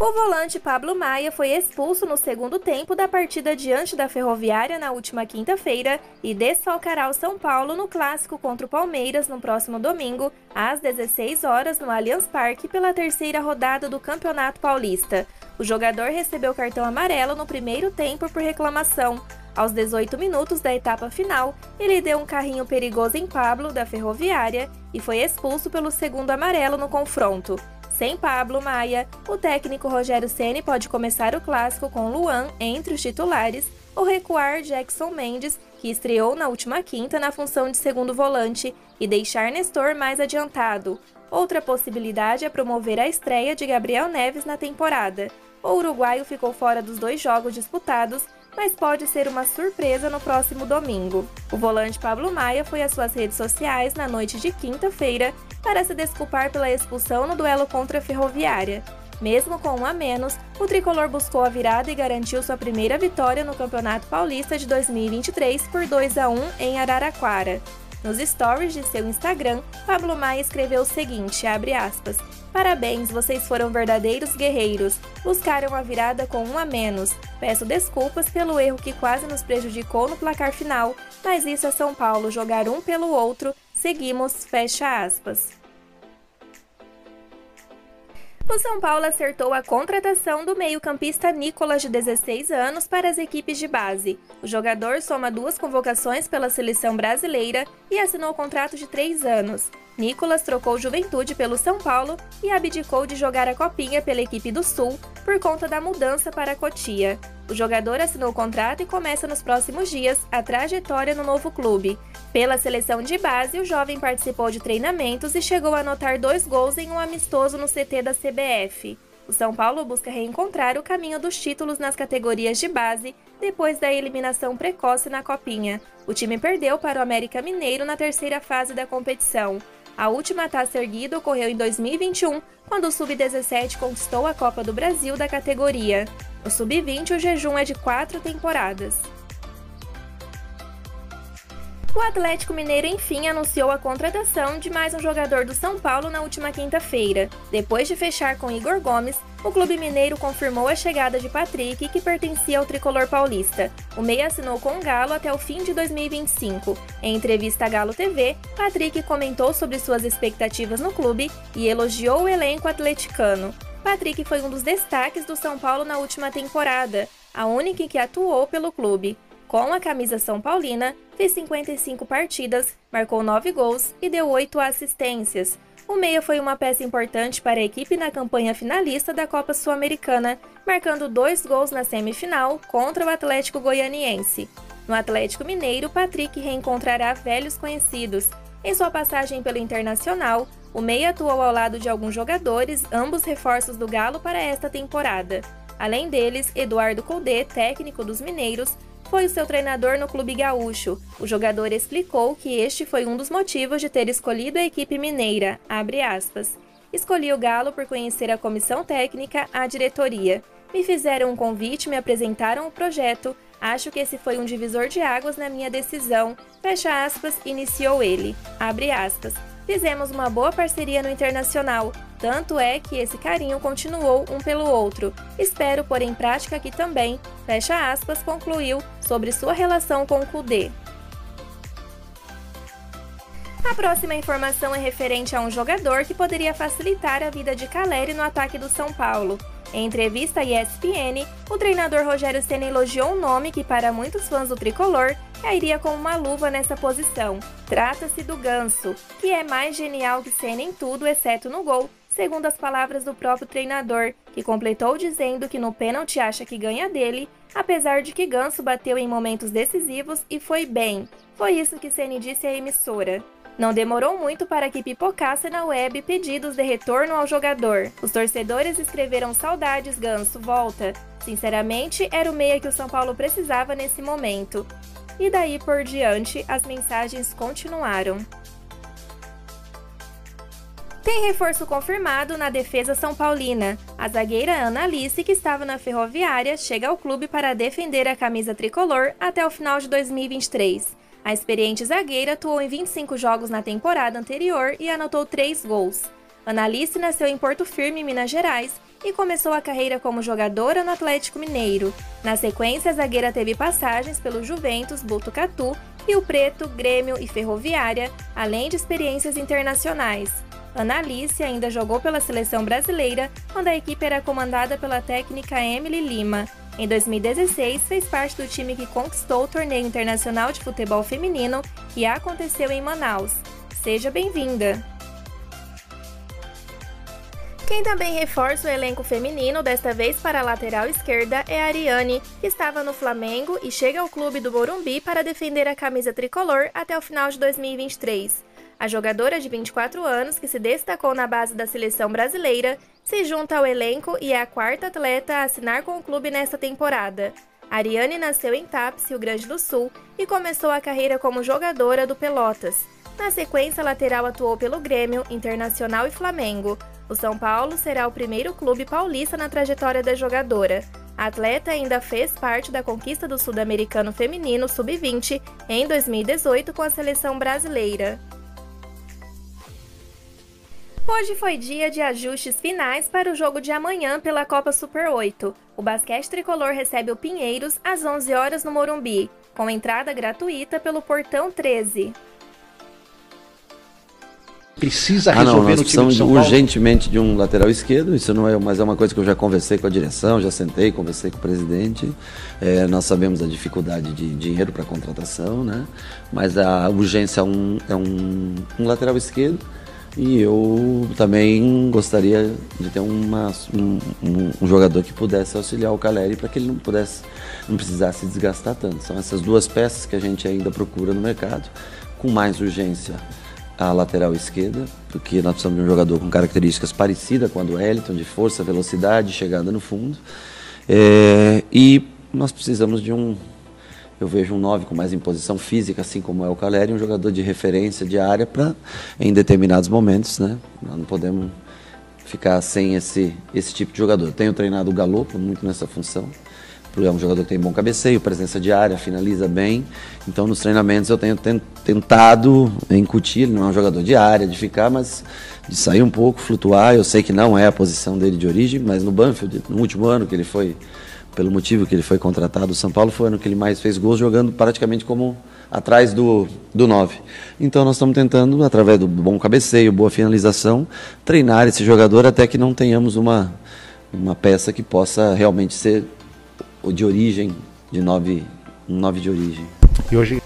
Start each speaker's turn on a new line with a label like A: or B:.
A: O volante Pablo Maia foi expulso no segundo tempo da partida diante da Ferroviária na última quinta-feira e desfalcará o São Paulo no clássico contra o Palmeiras no próximo domingo, às 16 horas, no Allianz Parque, pela terceira rodada do Campeonato Paulista. O jogador recebeu cartão amarelo no primeiro tempo por reclamação. Aos 18 minutos da etapa final, ele deu um carrinho perigoso em Pablo, da Ferroviária, e foi expulso pelo segundo amarelo no confronto. Sem Pablo Maia, o técnico Rogério Ceni pode começar o clássico com Luan entre os titulares ou recuar Jackson Mendes, que estreou na última quinta na função de segundo volante, e deixar Nestor mais adiantado. Outra possibilidade é promover a estreia de Gabriel Neves na temporada. O uruguaio ficou fora dos 2 jogos disputados, mas pode ser uma surpresa no próximo domingo. O volante Pablo Maia foi às suas redes sociais na noite de quinta-feira para se desculpar pela expulsão no duelo contra a Ferroviária. Mesmo com 1 a menos, o tricolor buscou a virada e garantiu sua primeira vitória no Campeonato Paulista de 2023 por 2 a 1 em Araraquara. Nos stories de seu Instagram, Pablo Maia escreveu o seguinte, abre aspas, "Parabéns, vocês foram verdadeiros guerreiros. Buscaram a virada com 1 a menos. Peço desculpas pelo erro que quase nos prejudicou no placar final, mas isso é São Paulo, jogar um pelo outro. Seguimos", fecha aspas. O São Paulo acertou a contratação do meio-campista Nicolas, de 16 anos, para as equipes de base. O jogador soma 2 convocações pela seleção brasileira e assinou contrato de 3 anos. Nicolas trocou Juventude pelo São Paulo e abdicou de jogar a Copinha pela equipe do Sul por conta da mudança para Cotia. O jogador assinou o contrato e começa nos próximos dias a trajetória no novo clube. Pela seleção de base, o jovem participou de treinamentos e chegou a anotar 2 gols em um amistoso no CT da CBF. O São Paulo busca reencontrar o caminho dos títulos nas categorias de base depois da eliminação precoce na Copinha. O time perdeu para o América Mineiro na terceira fase da competição. A última taça erguida ocorreu em 2021, quando o Sub-17 conquistou a Copa do Brasil da categoria. No Sub-20, o jejum é de 4 temporadas. O Atlético Mineiro, enfim, anunciou a contratação de mais um jogador do São Paulo na última quinta-feira. Depois de fechar com Igor Gomes, o clube mineiro confirmou a chegada de Patrick, que pertencia ao tricolor paulista. O meia assinou com o Galo até o fim de 2025. Em entrevista à Galo TV, Patrick comentou sobre suas expectativas no clube e elogiou o elenco atleticano. Patrick foi um dos destaques do São Paulo na última temporada, a única em que atuou pelo clube. Com a camisa São Paulina, fez 55 partidas, marcou 9 gols e deu 8 assistências. O meia foi uma peça importante para a equipe na campanha finalista da Copa Sul-Americana, marcando 2 gols na semifinal contra o Atlético Goianiense. No Atlético Mineiro, Patrick reencontrará velhos conhecidos. Em sua passagem pelo Internacional, o meia atuou ao lado de alguns jogadores, ambos reforços do Galo para esta temporada. Além deles, Eduardo Coudet, técnico dos mineiros, foi o seu treinador no clube gaúcho. O jogador explicou que este foi um dos motivos de ter escolhido a equipe mineira, abre aspas. "Escolhi o Galo por conhecer a comissão técnica, a diretoria. Me fizeram um convite, me apresentaram o projeto. Acho que esse foi um divisor de águas na minha decisão", fecha aspas, iniciou ele, abre aspas. "Fizemos uma boa parceria no Internacional, tanto é que esse carinho continuou um pelo outro. Espero pôr em prática aqui também", fecha aspas, concluiu sobre sua relação com o Coudet. A próxima informação é referente a um jogador que poderia facilitar a vida de Calleri no ataque do São Paulo. Em entrevista à ESPN, o treinador Rogério Ceni elogiou um nome que, para muitos fãs do tricolor, cairia como uma luva nessa posição. Trata-se do Ganso, que é mais genial que Ceni em tudo, exceto no gol, segundo as palavras do próprio treinador, que completou dizendo que no pênalti acha que ganha dele, apesar de que Ganso bateu em momentos decisivos e foi bem. Foi isso que Ceni disse à emissora. Não demorou muito para que pipocasse na web pedidos de retorno ao jogador. Os torcedores escreveram "Saudades, Ganso, volta". Sinceramente, era o meia que o São Paulo precisava nesse momento. E daí por diante, as mensagens continuaram. Tem reforço confirmado na defesa são paulina. A zagueira Ana Alice, que estava na Ferroviária, chega ao clube para defender a camisa tricolor até o final de 2023. A experiente zagueira atuou em 25 jogos na temporada anterior e anotou 3 gols. Ana Alice nasceu em Porto Firme, Minas Gerais, e começou a carreira como jogadora no Atlético Mineiro. Na sequência, a zagueira teve passagens pelo Juventus, Botucatu, Rio Preto, Grêmio e Ferroviária, além de experiências internacionais. Ana Alice ainda jogou pela seleção brasileira, quando a equipe era comandada pela técnica Emily Lima. Em 2016, fez parte do time que conquistou o Torneio Internacional de Futebol Feminino, que aconteceu em Manaus. Seja bem-vinda! Quem também reforça o elenco feminino, desta vez para a lateral esquerda, é a Ariane, que estava no Flamengo e chega ao clube do Morumbi para defender a camisa tricolor até o final de 2023. A jogadora de 24 anos, que se destacou na base da seleção brasileira, se junta ao elenco e é a quarta atleta a assinar com o clube nesta temporada. A Ariane nasceu em Tapes, Rio Grande do Sul, e começou a carreira como jogadora do Pelotas. Na sequência, a lateral atuou pelo Grêmio, Internacional e Flamengo. O São Paulo será o primeiro clube paulista na trajetória da jogadora. A atleta ainda fez parte da conquista do Sul-Americano Feminino Sub-20 em 2018 com a seleção brasileira. Hoje foi dia de ajustes finais para o jogo de amanhã pela Copa Super 8. O basquete tricolor recebe o Pinheiros às 11 horas no Morumbi, com entrada gratuita pelo Portão 13.
B: Precisa resolver no time de São Paulo?
C: Urgentemente de um lateral esquerdo, isso não é, mas é uma coisa que eu já conversei com a direção, já sentei, conversei com o presidente. Nós sabemos a dificuldade de dinheiro para contratação, né? Mas a urgência é um lateral esquerdo. E eu também gostaria de ter um jogador que pudesse auxiliar o Caleri para que ele não precisasse desgastar tanto. São essas duas peças que a gente ainda procura no mercado, com mais urgência a lateral esquerda, porque nós precisamos de um jogador com características parecidas com a do Wellington, de força, velocidade, chegada no fundo. E nós precisamos de eu vejo um 9 com mais imposição física, assim como é o Caleri, um jogador de referência de área para, em determinados momentos, né? Nós não podemos ficar sem esse tipo de jogador. Eu tenho treinado o Galopo muito nessa função. É um jogador que tem bom cabeceio, presença de área, finaliza bem. Então, nos treinamentos eu tenho tentado incutir, ele não é um jogador de área, de ficar, mas de sair um pouco, flutuar. Eu sei que não é a posição dele de origem, mas no Banfield, no último ano que ele foi, pelo motivo que ele foi contratado, o São Paulo foi o ano que ele mais fez gols, jogando praticamente como atrás do 9. Então nós estamos tentando, através do bom cabeceio, boa finalização, treinar esse jogador até que não tenhamos uma peça que possa realmente ser de origem, um 9 de origem.
B: E hoje